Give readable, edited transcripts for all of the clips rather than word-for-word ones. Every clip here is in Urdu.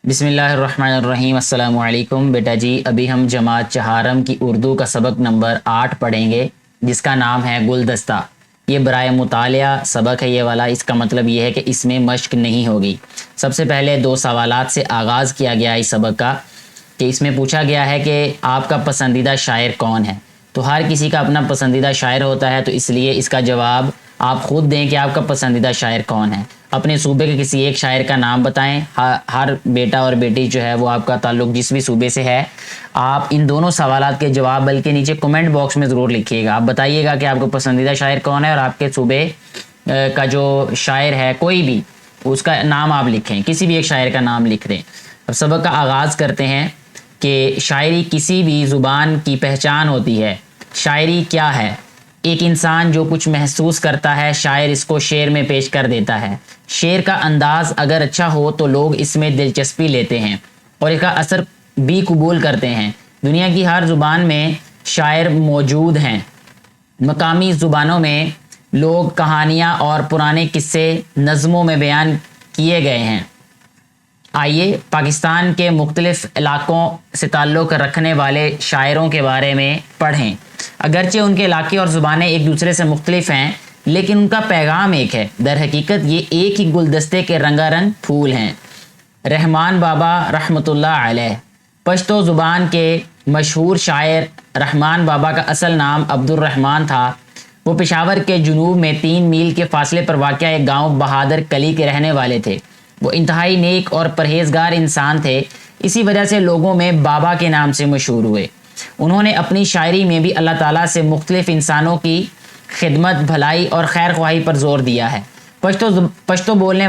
بسم اللہ الرحمن الرحیم۔ السلام علیکم بیٹا جی، ابھی ہم جماعت چہارم کی اردو کا سبق نمبر 8 پڑھیں گے جس کا نام ہے گلدستہ۔ یہ برائے مطالعہ سبق ہے یہ والا، اس کا مطلب یہ ہے کہ اس میں مشق نہیں ہوگی۔ سب سے پہلے 2 سوالات سے آغاز کیا گیا اس سبق کا کہ اس میں پوچھا گیا ہے کہ آپ کا پسندیدہ شاعر کون ہے۔ تو ہر کسی کا اپنا پسندیدہ شاعر ہوتا ہے، تو اس لیے اس کا جواب آپ خود دیں کہ آپ کا پسندیدہ شاعر کون ہے۔ اپنے صوبے کے کسی ایک شاعر کا نام بتائیں۔ ہر بیٹا اور بیٹی جو ہے وہ آپ کا تعلق جس بھی صوبے سے ہے، آپ ان دونوں سوالات کے جواب بلکہ نیچے کمنٹ باکس میں ضرور لکھیے گا۔ آپ بتائیے گا کہ آپ کا پسندیدہ شاعر کون ہے اور آپ کے صوبے کا جو شاعر ہے کوئی بھی اس کا نام آپ لکھیں، کسی بھی ایک شاعر کا نام لکھ دیں۔ اب سبق کا آغاز کرتے ہیں کہ شاعری کسی بھی زبان کی پہچان ہوتی ہے۔ شاعری کیا ہے؟ ایک انسان جو کچھ محسوس کرتا ہے، شاعر اس کو شعر میں پیش کر دیتا ہے۔ شعر کا انداز اگر اچھا ہو تو لوگ اس میں دلچسپی لیتے ہیں اور اس کا اثر بھی قبول کرتے ہیں۔ دنیا کی ہر زبان میں شاعر موجود ہیں۔ مقامی زبانوں میں لوگ کہانیاں اور پرانے قصے نظموں میں بیان کیے گئے ہیں۔ آئیے پاکستان کے مختلف علاقوں سے تعلق رکھنے والے شاعروں کے بارے میں پڑھیں۔ اگرچہ ان کے علاقے اور زبانیں ایک دوسرے سے مختلف ہیں، لیکن ان کا پیغام ایک ہے۔ در حقیقت یہ ایک ہی گلدستے کے رنگا رنگ پھول ہیں۔ رحمان بابا رحمۃ اللہ علیہ پشتو زبان کے مشہور شاعر رحمان بابا کا اصل نام عبد الرحمن تھا۔ وہ پشاور کے جنوب میں 3 میل کے فاصلے پر واقع ایک گاؤں بہادر کلی کے رہنے والے تھے۔ وہ انتہائی نیک اور پرہیزگار انسان تھے، اسی وجہ سے لوگوں میں بابا کے نام سے مشہور ہوئے۔ انہوں نے اپنی شاعری میں بھی اللہ تعالیٰ سے مختلف انسانوں کی خدمت، بھلائی اور خیر خواہی پر زور دیا ہے۔ پشتو بولنے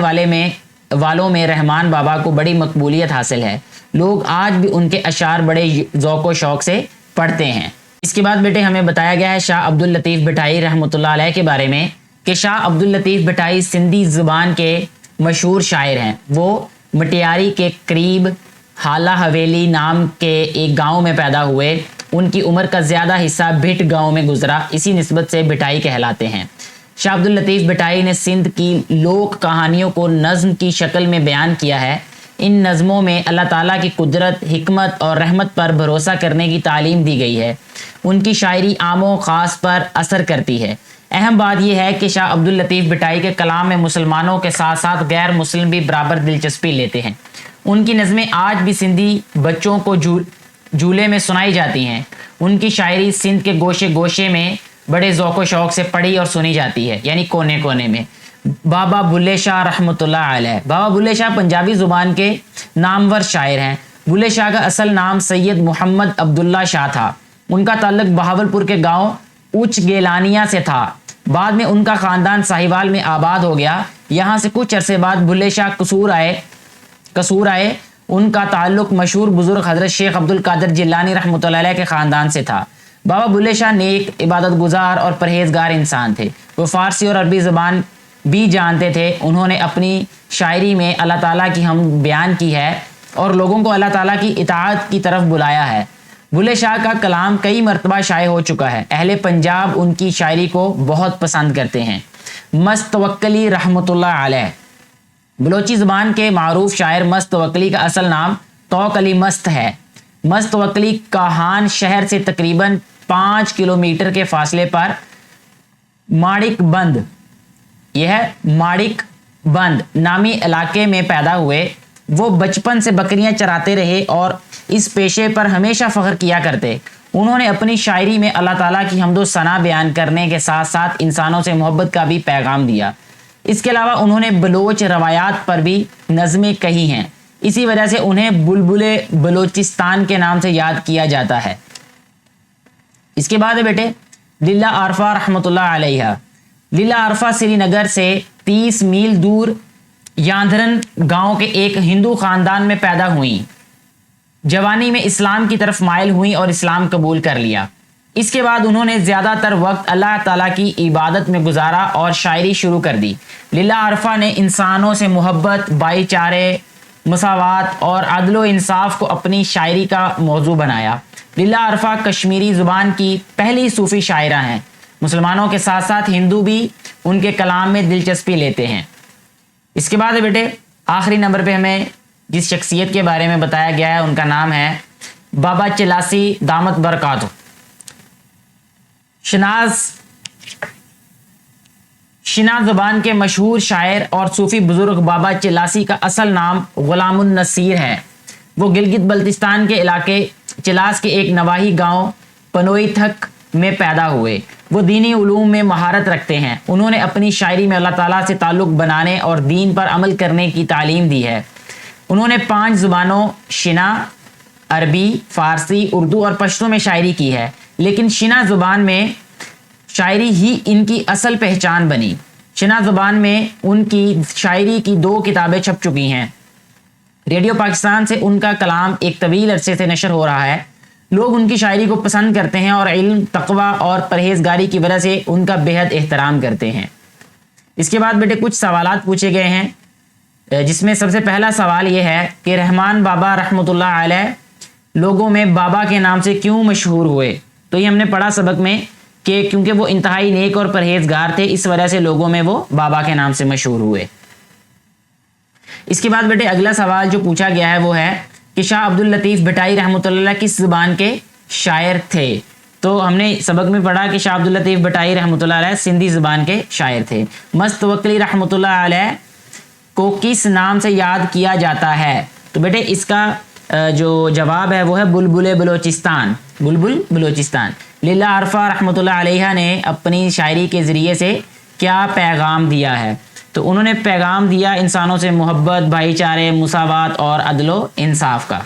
والوں میں رحمان بابا کو بڑی مقبولیت حاصل ہے۔ لوگ آج بھی ان کے اشعار بڑے ذوق و شوق سے پڑھتے ہیں۔ اس کے بعد بیٹے ہمیں بتایا گیا ہے شاہ عبد اللطیف بھٹائی رحمۃ اللہ علیہ کے بارے میں کہ شاہ عبد اللطیف بھٹائی سندھی زبان کے مشہور شاعر ہیں۔ وہ مٹیاری کے قریب حالہ حویلی نام کے ایک گاؤں میں پیدا ہوئے۔ ان کی عمر کا زیادہ حصہ بھٹ گاؤں میں گزرا، اسی نسبت سے بھٹائی کہلاتے ہیں۔ شاہ عبد اللطیف بھٹائی نے سندھ کی لوک کہانیوں کو نظم کی شکل میں بیان کیا ہے۔ ان نظموں میں اللہ تعالیٰ کی قدرت، حکمت اور رحمت پر بھروسہ کرنے کی تعلیم دی گئی ہے۔ ان کی شاعری عام و خاص پر اثر کرتی ہے۔ اہم بات یہ ہے کہ شاہ عبد اللطیف بھٹائی کے کلام میں مسلمانوں کے ساتھ ساتھ غیر مسلم بھی برابر دلچسپی لیتے ہیں۔ ان کی نظمیں آج بھی سندھی بچوں کو جھولے میں سنائی جاتی ہیں۔ ان کی شاعری سندھ کے گوشے گوشے میں بڑے ذوق و شوق سے پڑھی اور سنی جاتی ہے، یعنی کونے کونے میں۔ بابا بلے شاہ رحمۃ اللہ علیہ، بابا بلے شاہ پنجابی زبان کے نامور شاعر ہیں۔ بلے شاہ کا اصل نام سید محمد عبداللہ شاہ تھا۔ ان کا تعلق بہاولپور کے گاؤں اچ گیلانیہ سے تھا۔ بعد میں ان کا خاندان ساہیوال میں آباد ہو گیا۔ یہاں سے کچھ عرصے بعد بلے شاہ قصور آئے۔ ان کا تعلق مشہور بزرگ حضرت شیخ عبد القادر جیلانی رحمۃ اللہ علیہ کے خاندان سے تھا۔ بابا بلے شاہ نیک، عبادت گزار اور پرہیزگار انسان تھے۔ وہ فارسی اور عربی زبان بھی جانتے تھے۔ انہوں نے اپنی شاعری میں اللہ تعالیٰ کی حمد بیان کی ہے اور لوگوں کو اللہ تعالیٰ کی اطاعت کی طرف بلایا ہے۔ بلے شاہ کا کلام کئی مرتبہ شائع ہو چکا ہے۔ اہل پنجاب ان کی شاعری کو بہت پسند کرتے ہیں۔ مست توکلی رحمۃ اللہ علیہ بلوچی زبان کے معروف شاعر مست توکلی کا اصل نام توق علی مست ہے۔ مست توکلی کاہان شہر سے تقریباً 5 کلومیٹر کے فاصلے پر ماڑک بند نامی علاقے میں پیدا ہوئے۔ وہ بچپن سے بکریاں چراتے رہے اور اس پیشے پر ہمیشہ فخر کیا کرتے۔ انہوں نے اپنی شاعری میں اللہ تعالیٰ کی حمد و ثنا بیان کرنے کے ساتھ ساتھ انسانوں سے محبت کا بھی پیغام دیا۔ اس کے علاوہ انہوں نے بلوچ روایات پر بھی نظمیں کہی ہیں، اسی وجہ سے انہیں بلبل بلوچستان کے نام سے یاد کیا جاتا ہے۔ اس کے بعد ہے بیٹے لیلا عارفہ رحمۃ اللہ علیہ۔ لیلا عارفہ سری نگر سے 30 میل دور یاندرن گاؤں کے ایک ہندو خاندان میں پیدا ہوئیں۔ جوانی میں اسلام کی طرف مائل ہوئیں اور اسلام قبول کر لیا۔ اس کے بعد انہوں نے زیادہ تر وقت اللہ تعالیٰ کی عبادت میں گزارا اور شاعری شروع کر دی۔ لیلا عارفہ نے انسانوں سے محبت، بھائی چارے، مساوات اور عدل و انصاف کو اپنی شاعری کا موضوع بنایا۔ لیلا عارفہ کشمیری زبان کی پہلی صوفی شاعرہ ہیں۔ مسلمانوں کے ساتھ ساتھ ہندو بھی ان کے کلام میں دلچسپی لیتے ہیں۔ اس کے بعد بیٹے آخری نمبر پہ ہمیں جس شخصیت کے بارے میں بتایا گیا ہے ان کا نام ہے بابا چلاسی دامت برکاتہ۔ شناز زبان کے مشہور شاعر اور صوفی بزرگ بابا چلاسی کا اصل نام غلام النصیر ہے۔ وہ گلگت بلتستان کے علاقے چلاس کے ایک نواحی گاؤں پنوئی تھک میں پیدا ہوئے۔ وہ دینی علوم میں مہارت رکھتے ہیں۔ انہوں نے اپنی شاعری میں اللہ تعالیٰ سے تعلق بنانے اور دین پر عمل کرنے کی تعلیم دی ہے۔ انہوں نے 5 زبانوں شنا، عربی، فارسی، اردو اور پشتو میں شاعری کی ہے، لیکن شنا زبان میں شاعری ہی ان کی اصل پہچان بنی۔ شنا زبان میں ان کی شاعری کی 2 کتابیں چھپ چکی ہیں۔ ریڈیو پاکستان سے ان کا کلام ایک طویل عرصے سے نشر ہو رہا ہے۔ لوگ ان کی شاعری کو پسند کرتے ہیں اور علم، تقوی اور پرہیزگاری کی وجہ سے ان کا بےحد احترام کرتے ہیں۔ اس کے بعد بیٹے کچھ سوالات پوچھے گئے ہیں، جس میں سب سے پہلا سوال یہ ہے کہ رحمان بابا رحمۃ اللہ علیہ لوگوں میں بابا کے نام سے کیوں مشہور ہوئے؟ تو یہ ہم نے پڑھا سبق میں کہ کیونکہ وہ انتہائی نیک اور پرہیزگار تھے، اس وجہ سے لوگوں میں وہ بابا کے نام سے مشہور ہوئے۔ اس کے بعد بیٹے اگلا سوال جو پوچھا گیا ہے وہ ہے کہ شاہ عبد الطیف بھٹائی رحمۃ اللہ کس زبان کے شاعر تھے؟ تو ہم نے سبق میں پڑھا کہ شاہ عبد الطیف بھٹائی رحمۃ اللہ علیہ سندھی زبان کے شاعر تھے۔ مست توکلی رحمۃ اللہ علیہ کو کس نام سے یاد کیا جاتا ہے؟ تو بیٹے اس کا جو جواب ہے وہ ہے بلبل بلوچستان، بلبل بلوچستان۔ لیلہ عرفہ رحمۃ اللہ علیہ نے اپنی شاعری کے ذریعے سے کیا پیغام دیا ہے؟ تو انہوں نے پیغام دیا انسانوں سے محبت، بھائی چارے، مساوات اور عدل و انصاف کا۔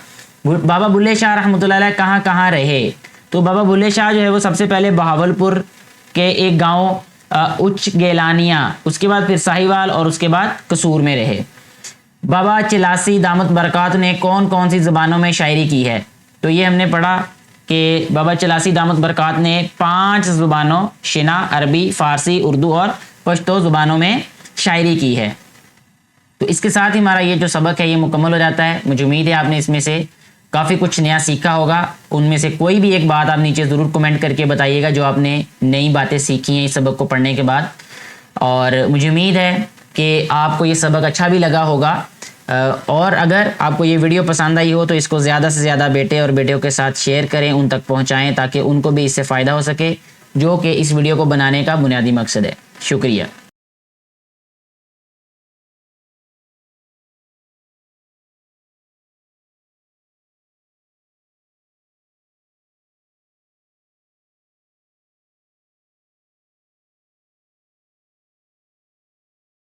بابا بلے شاہ رحمۃ اللہ علیہ کہاں کہاں رہے؟ تو بابا بلے شاہ جو ہے وہ سب سے پہلے بہاولپور کے ایک گاؤں اچ گیلانیہ، اس کے بعد پھر ساہیوال اور اس کے بعد قصور میں رہے۔ بابا چلاسی دامت برکات نے کون کون سی زبانوں میں شاعری کی ہے؟ تو یہ ہم نے پڑھا کہ بابا چلاسی دامت برکات نے 5 زبانوں شنا، عربی، فارسی، اردو اور پشتو زبانوں میں شاعری کی ہے۔ تو اس کے ساتھ ہی ہمارا یہ جو سبق ہے یہ مکمل ہو جاتا ہے۔ مجھے امید ہے آپ نے اس میں سے کافی کچھ نیا سیکھا ہوگا۔ ان میں سے کوئی بھی ایک بات آپ نیچے ضرور کمنٹ کر کے بتائیے گا جو آپ نے نئی باتیں سیکھی ہیں اس سبق کو پڑھنے کے بعد، اور مجھے امید ہے کہ آپ کو یہ سبق اچھا بھی لگا ہوگا، اور اگر آپ کو یہ ویڈیو پسند آئی ہو تو اس کو زیادہ سے زیادہ بیٹے اور بیٹیوں کے ساتھ شیئر کریں، ان تک پہنچائیں تاکہ ان کو بھی اس سے فائدہ ہو سکے، جو کہ اس ویڈیو کو بنانے کا بنیادی مقصد ہے۔ شکریہ۔